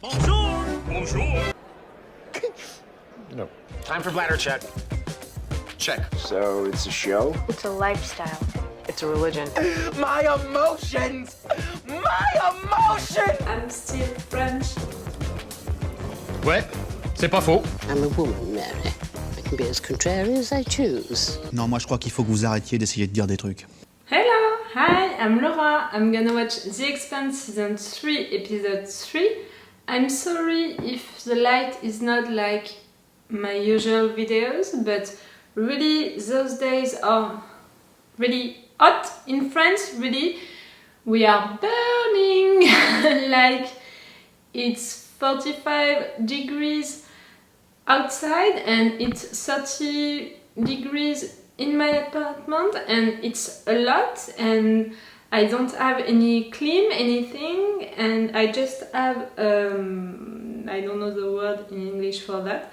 Bonjour! Bonjour! No. Time for bladder check. Check. So it's a show? It's a lifestyle. It's a religion. My emotions! My emotions! I'm still French. Ouais, c'est pas faux. I'm a woman, Mary. I can be as contrary as I choose. Non, moi je crois qu'il faut que vous arrêtiez d'essayer de dire des trucs. Hello! Hi, I'm Laura. I'm gonna watch The Expanse Season 3, Episode 3. I'm sorry if the light is not like my usual videos, but really those days are really hot in France, really. We are burning like it's 45 degrees outside and it's 30 degrees in my apartment, and it's a lot, and I don't have any clean anything, and I just have I don't know the word in English for that.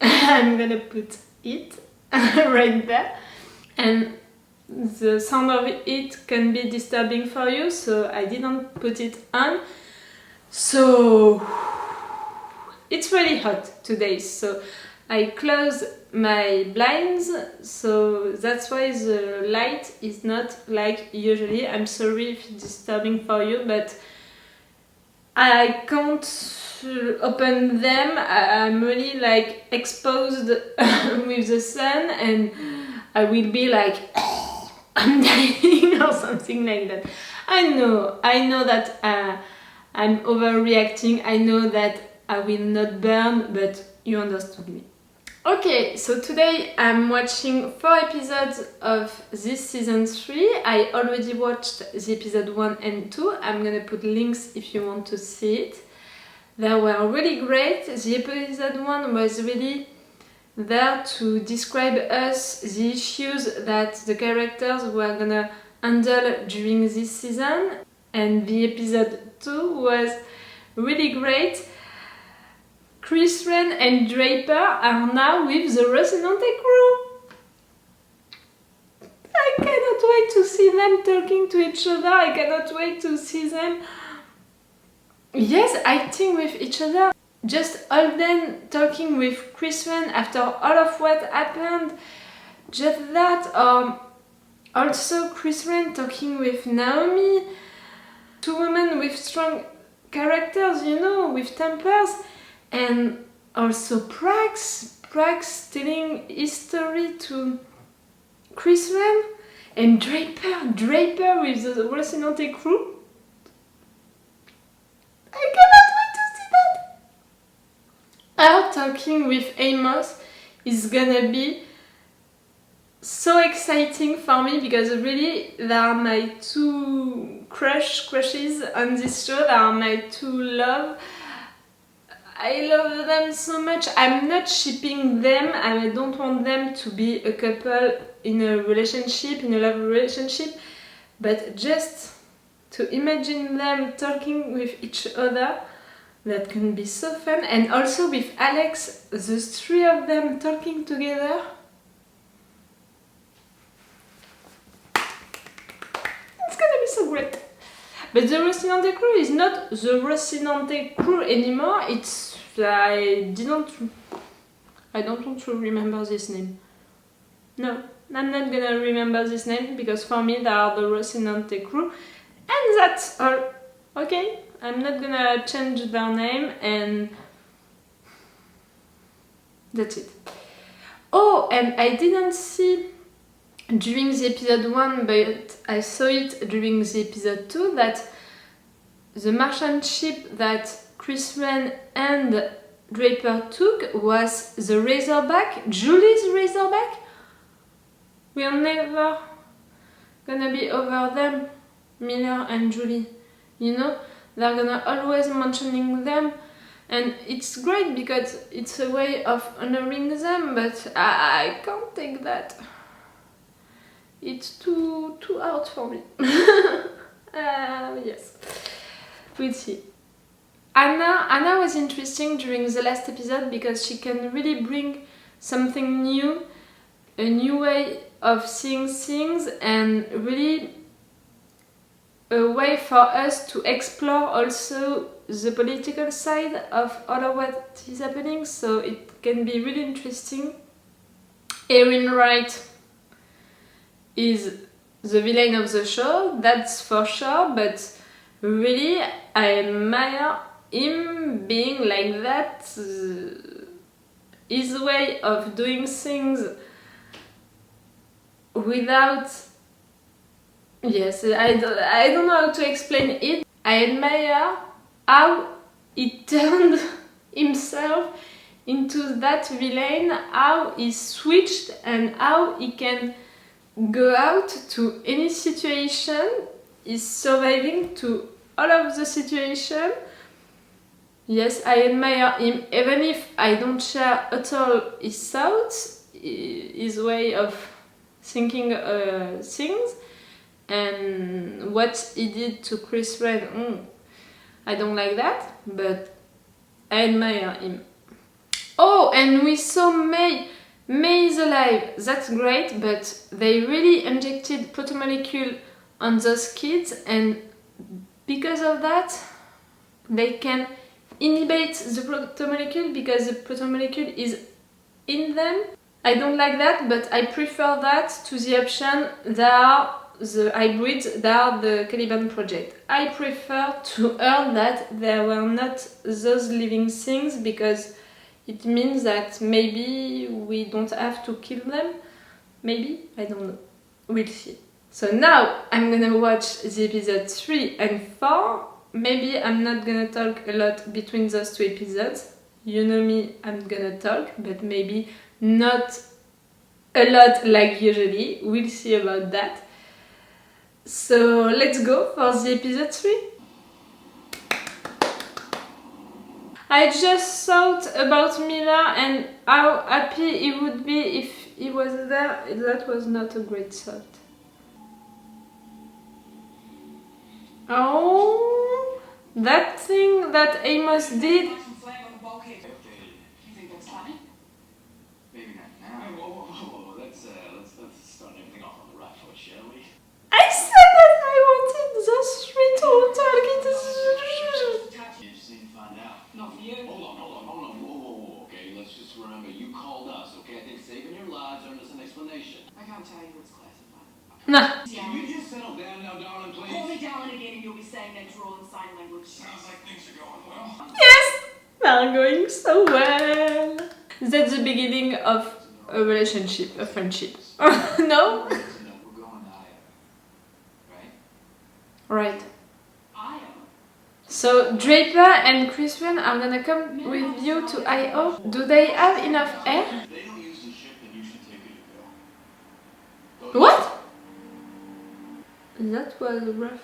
I'm gonna put it right there, and the sound of it can be disturbing for you, so I didn't put it on. So it's really hot today, so I closed my blinds, so that's why the light is not like usually. I'm sorry if it's disturbing for you, but I can't open them. I'm really like exposed with the sun, and I will be like I'm dying or something like that. I know that I'm overreacting. I know that I will not burn, but you understood me. Okay, so today I'm watching 4 episodes of this season 3. I already watched the episode 1 and 2. I'm gonna put links if you want to see it. They were really great. The episode 1 was really there to describe us the issues that the characters were gonna handle during this season. And the episode 2 was really great. Chris Wren and Draper are now with the Rocinante crew. I cannot wait to see them talking to each other. I cannot wait to see them, yes, acting with each other. Just Holden talking with Chris Wren after all of what happened. Just that. Also Chris Wren talking with Naomi. 2 women with strong characters, you know, with tempers. And also Prax telling his story to Chris Wren, and Draper with the Rocinante crew. I cannot wait to see that! Her talking with Amos is gonna be so exciting for me, because really they are my 2 crushes on this show. They are my 2 love. I love them so much. I'm not shipping them. I don't want them to be a couple in a relationship, in a love relationship, but just to imagine them talking with each other, that can be so fun. And also with Alex, the 3 of them talking together. It's gonna be so great. But the Rocinante crew is not the Rocinante crew anymore. It's I don't want to remember this name. No, I'm not gonna remember this name, because for me they are the Rocinante crew, and that's all. Okay, I'm not gonna change their name, and that's it. Oh, and I didn't see during the episode 1, but I saw it during the episode 2, that the merchant ship that Chris Wren and Draper took was the Razorback, Julie's Razorback. We are never gonna be over them, Miller and Julie. You know, they're gonna always mentioning them, and it's great because it's a way of honoring them, but I can't take that. It's too hard for me. Yes, we'll see. Anna was interesting during the last episode because she can really bring something new, a new way of seeing things, and really a way for us to explore also the political side of all of what is happening, so it can be really interesting. Erin Wright is the villain of the show, that's for sure, but really I admire him being like that. His way of doing things without... Yes, I don't know how to explain it. I admire how he turned himself into that villain, how he switched and how he can go out to any situation. He's surviving to all of the situation. Yes, I admire him, even if I don't share at all his thoughts, his way of thinking things, and what he did to Chris Ren. I don't like that, but I admire him. Oh, and we saw May. May is alive, that's great, but they really injected protomolecule on those kids, and because of that, they can inhibit the protomolecule because the protomolecule is in them. I don't like that, but I prefer that to the option that are the hybrids, that are the Caliban project. I prefer to hear that there were not those living things, because it means that maybe we don't have to kill them. Maybe? I don't know. We'll see. So now I'm gonna watch the episode 3 and 4. Maybe I'm not gonna talk a lot between those two episodes. You know me, I'm gonna talk, but maybe not a lot like usually. We'll see about that. So let's go for the episode 3. I just thought about Miller and how happy he would be if he was there. That was not a great thought. Oh, that thing that Amos did. You think that's funny? Maybe not now. Whoa. Let's start everything off on the right foot, shall we? I said that I wanted those three to talk. You just need to find out. Not for you. Hold on. Whoa. Okay, let's just remember, you called us, okay? I think saving your lives earned us an explanation. I can't tell you what's classified. Nah. Can you just settle down now, darling, please? Call me darling again and you'll be saying next rule in sign language. Sounds like things are going well. Yes, they're going so well. That's the beginning of a relationship, a friendship. No? We're going to Iowa, right? Right. I am. So Draper and Chris Ren are gonna come with you to I.O. Do they have enough air? They don't use the ship, then you should take it to go. What? That was rough.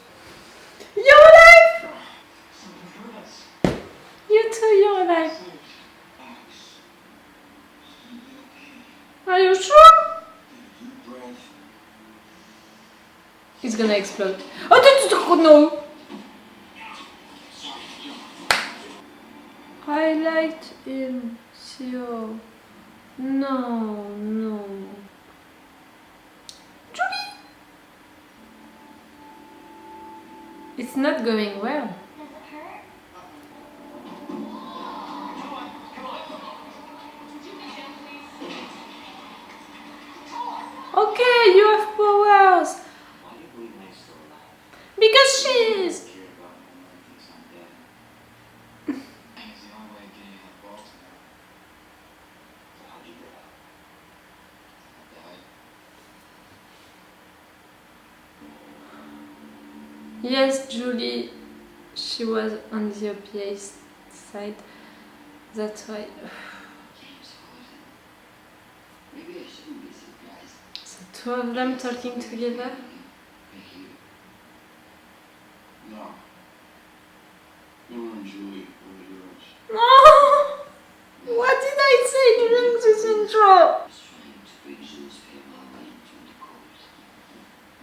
You're alive! Something hurt us. You too, you're alive. Alex. Are you sure? Deep breath. It's gonna explode. Oh, no! Highlight him, Theo. No. Julie! It's not going well. Okay, you have powers. Why do you believe May's still alive? Because she is. Care about me when he thinks I'm dead. It's the only way of getting out of Baltimore. So how'd you get out? I died. Yes, Julie, she was on the opposite side. That's why. Maybe I shouldn't be surprised. So two of them talking together. Thank you. No. You and Julie were yours. Oh, what did I say during this intro? I was trying to bring newspaper right from the court.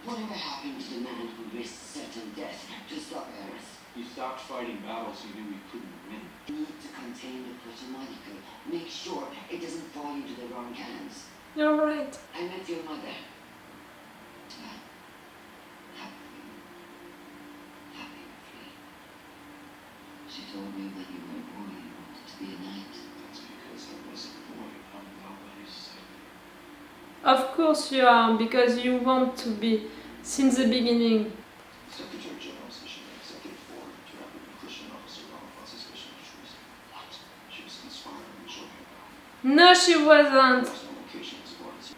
Whatever happened to the man who risked certain death to stop Eris? You stopped fighting battles you knew we couldn't win. We need to contain the protomolecule. Make sure it doesn't fall into the wrong hands. You're right. I met your mother. Of course you are, because you want to be since the beginning. Secretary General's issued an executive order to apprehend Christian officer on suspicion of treason. What? She was conspiring with Joe. No, she wasn't. Personal location is warrants.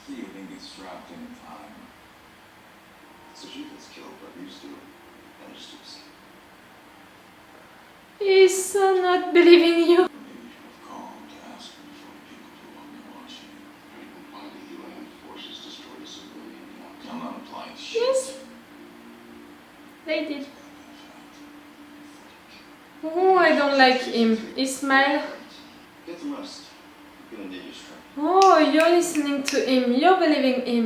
Theo didn't get strapped in time. So she gets killed, but you still managed to escape. He's so not believing you. Maybe you should have called to ask me before the people blew up their watching you. Trying to imply that UN forces destroyed a civilian. I'm not implying shit. Yes, they did. Oh, I don't like him. Ismail. Get some rest. You're gonna need your strength. Oh, you're listening to him. You're believing him.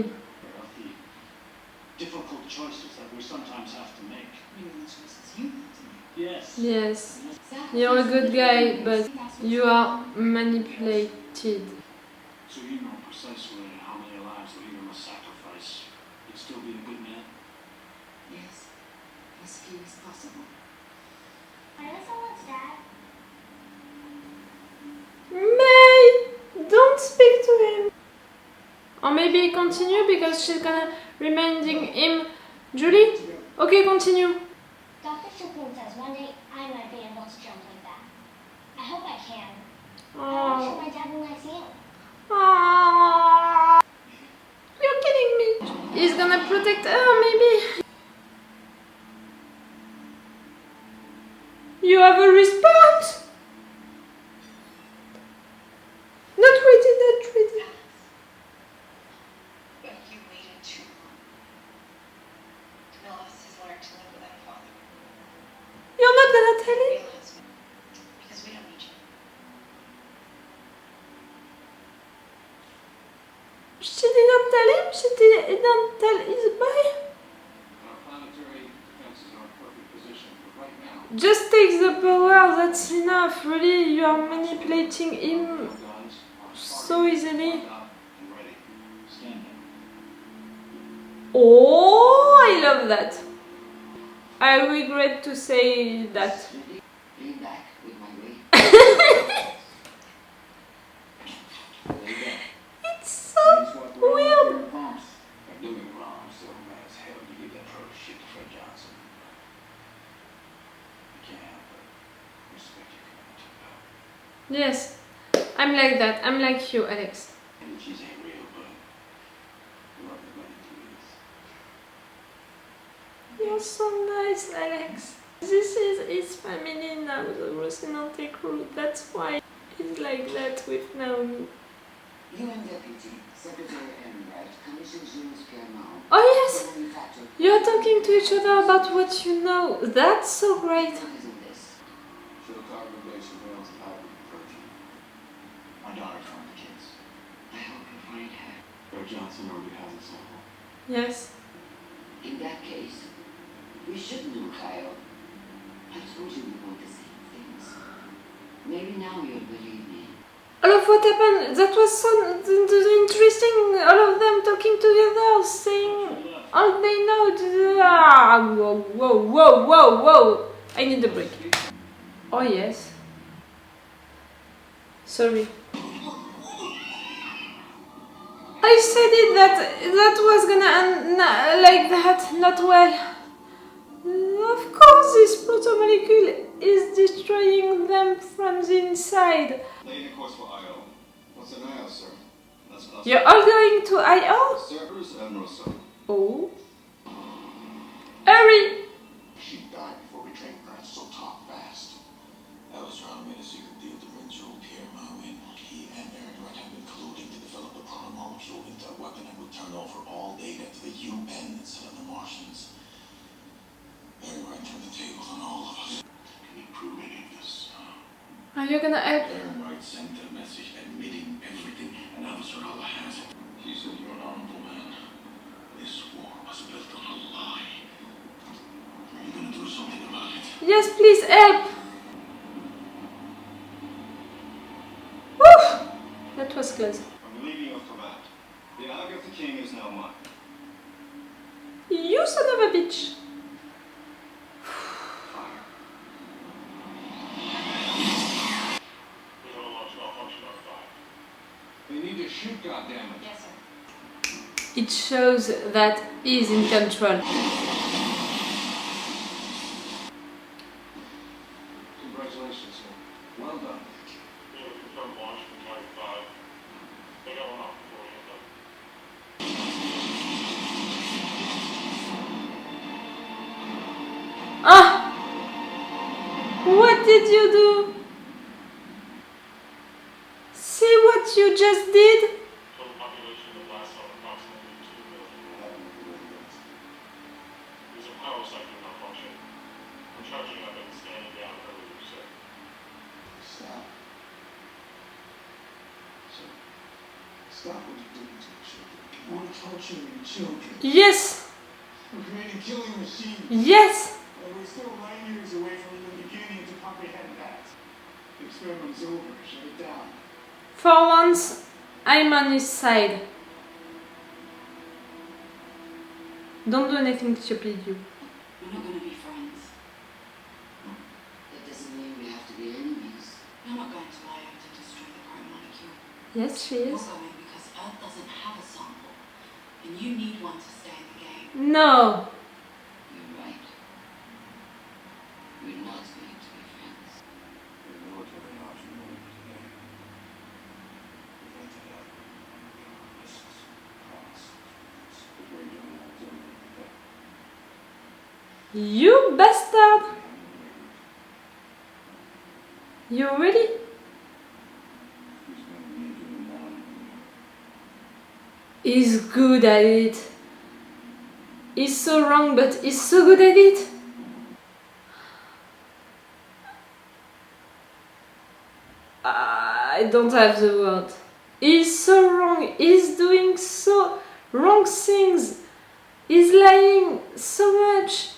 Of the difficult choices that we sometimes have to make. Even the choices you have to make. Yes. Yes, you're a good guy, but you are manipulated. So you know precisely how many lives the leader must sacrifice. You'd still be a good man. Yes. As few as possible. May, don't speak to him. Or maybe continue because she's gonna reminding him. Julie? Okay, continue. Dr. Strickland says one day I might be able to jump like that. I hope I can. I'm sure Oh. my dad will like you. Oh. You're kidding me. He's gonna protect her, maybe. You have a response? Not ready, not ready. But you waited too long. Camillus has learned to live without a father. You're not gonna tell him? Real husband. Because we don't need you. She didn't tell him? She didn't tell his boy? Our planetary defenses are in perfect position, but right now, Just take the power, that's enough. Really, you are manipulating him guns are so easily. up and ready. Stand down. Oh, I love that. I regret to say that. Lean back with my weight. It's so weird. I'm doing it wrong, so mad as hell you give that pro shit to Fred Johnson. I can't help but respect your commitment to that. Yes, I'm like that. I'm like you, Alex. Energies ain't real, but you are ready to lose. You're so nice, Alex. This is his family now, the Rocinante crew. That's why he's like that with Naomi. UN Deputy Secretary Ehrenreich commissioned Jules Pierre-Maude Oh yes, to manufacture you're talking to each other about what you know. That's so great. What is in this? Should have cargo bay surveillance of how we approach you. My daughter found the kids. I hope you find her. Fred Johnson already has a sample. Yes. In that case, we should know Kyle. I told you we want the same things. Maybe now you'll believe me. All of what happened, that was so interesting. All of them talking together, saying all they know. Ah, whoa, whoa, whoa, whoa, whoa. I need a break. Oh, yes. Sorry. I said it that was gonna end like that, not well. Of course, this protomolecule is destroying them from the inside. Laying a course for IO. What's an IO, sir? That's us. You're all going to I.O.? Sir, Bruce Admiral, sir. Oh. Hurry! She died before we trained her so top fast. Alessandro made a secret deal to bring Joel Pierre-Maude in. He and Ehrenreich have been colluding to develop a protomolecule into a weapon that would turn over all data to the UN instead of the Martians. Ehrenreich turned the tables on all of us. Can you prove any of this? Are you gonna help? Ehrenreich sent a message admitting everything, and Alessandro has it. He said you're an honorable man. This war was built on a lie. Are you gonna do something about it? Yes, please help! Woo! That was close. I'm relieving you of command. The Eye of the King is now mine. You son of a bitch! They need to shoot God damn it. Yes, sir. It shows that he's in control. Congratulations, sir. Well done. Ah! What did you do? See what you just did? Total population of last summer approximately 2 million. There's a power cycle malfunction. I'm charging up and scanning down earlier, sir. Stop. Sir, stop what you're doing to the children. We're torturing children. Yes! We're creating killing machines. Yes! And we're still light years away from even beginning to comprehend that. The experiment's over. Shut it down. For once, I'm on his side. Don't do anything stupid, you. We're not going to be friends. That doesn't mean we have to be enemies. You're not going to lie out to destroy the prime molecule. Yes, she You're is. going because Earth doesn't have a sample, and you need one to stay in the game. No! You're right. We're not going to be friends. The military option will be today. Prevent it out. Risks. Costs. But we're doing that to protect. You bastard! You really? Who's going to need you more? He's good at it. He's so wrong, but he's so good at it. I don't have the word. He's so wrong. He's doing so wrong things. He's lying so much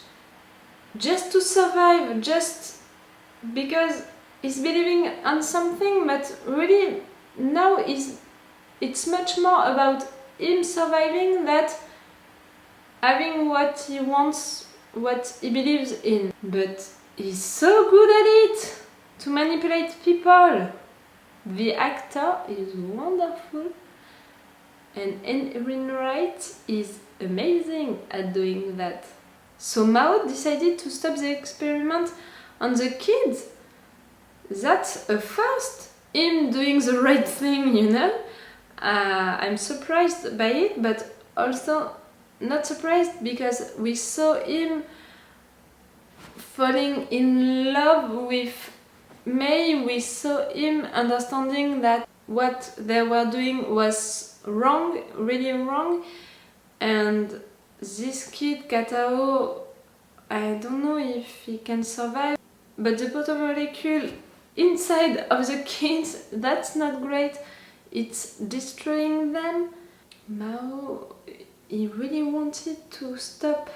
just to survive, just because he's believing on something, but really now it's much more about him surviving than having what he wants, what he believes in. But he's so good at it, to manipulate people. The actor is wonderful, and Erin Wright is amazing at doing that. So Mao decided to stop the experiment on the kids. That's a first. Him doing the right thing, you know. I'm surprised by it, but also not surprised because we saw him falling in love with May. We saw him understanding that what they were doing was wrong, really wrong, and this kid Katao, I don't know if he can survive, but the proto molecule inside of the kids, that's not great. It's destroying them. Mao, he really wanted to stop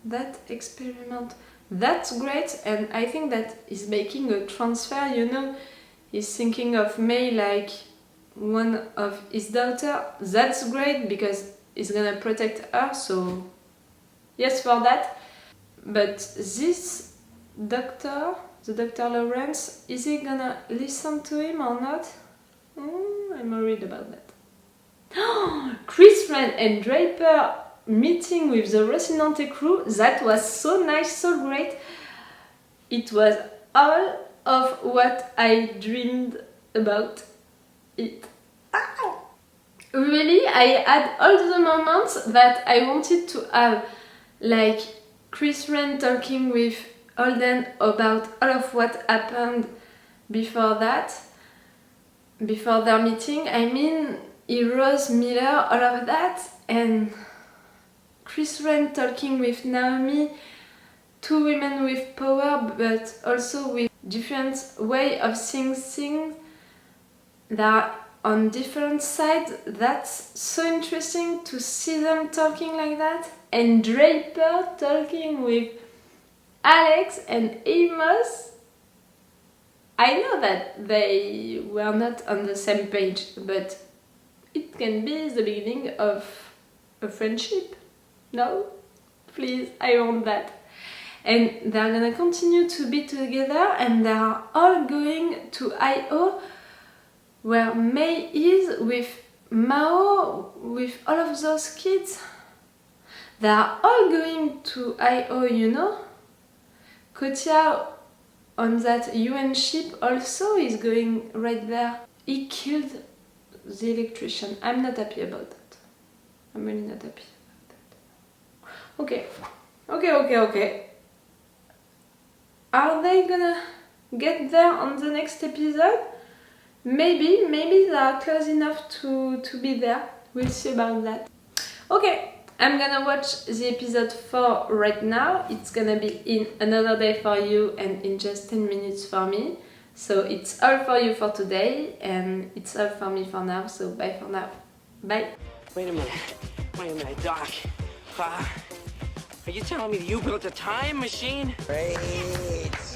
that experiment. That's great, and I think that he's making a transfer, you know. He's thinking of May like one of his daughter. That's great because he's gonna protect her, so yes for that. But this doctor, the Dr. Lawrence, is he gonna listen to him or not? I'm worried about that. Chris Rand and Draper meeting with the Rocinante crew, that was so nice, so great. It was all of what I dreamed about it. Really, I had all the moments that I wanted to have, like Chris Rand talking with Holden about all of what happened before that, before their meeting. I mean, Rose Miller, all of that, and Chris Rand talking with Naomi, two women with power, but also with different way of seeing things that are on different sides. That's so interesting to see them talking like that. And Draper talking with Alex and Amos. I know that they were not on the same page, but it can be the beginning of a friendship. No? Please, I want that. And they're gonna continue to be together, and they are all going to I.O. where May is with Mao with all of those kids, they are all going to I.O., you know? Kotia on that UN ship also is going right there. He killed the electrician. I'm not happy about that. I'm really not happy about that. Okay. Are they gonna get there on the next episode? Maybe they are close enough to be there. We'll see about that. Okay, I'm gonna watch the episode 4 right now. It's gonna be in another day for you and in just 10 minutes for me. So it's all for you for today and it's all for me for now. So bye for now. Bye. Wait a minute, Doc. Are you telling me you built a time machine? Great.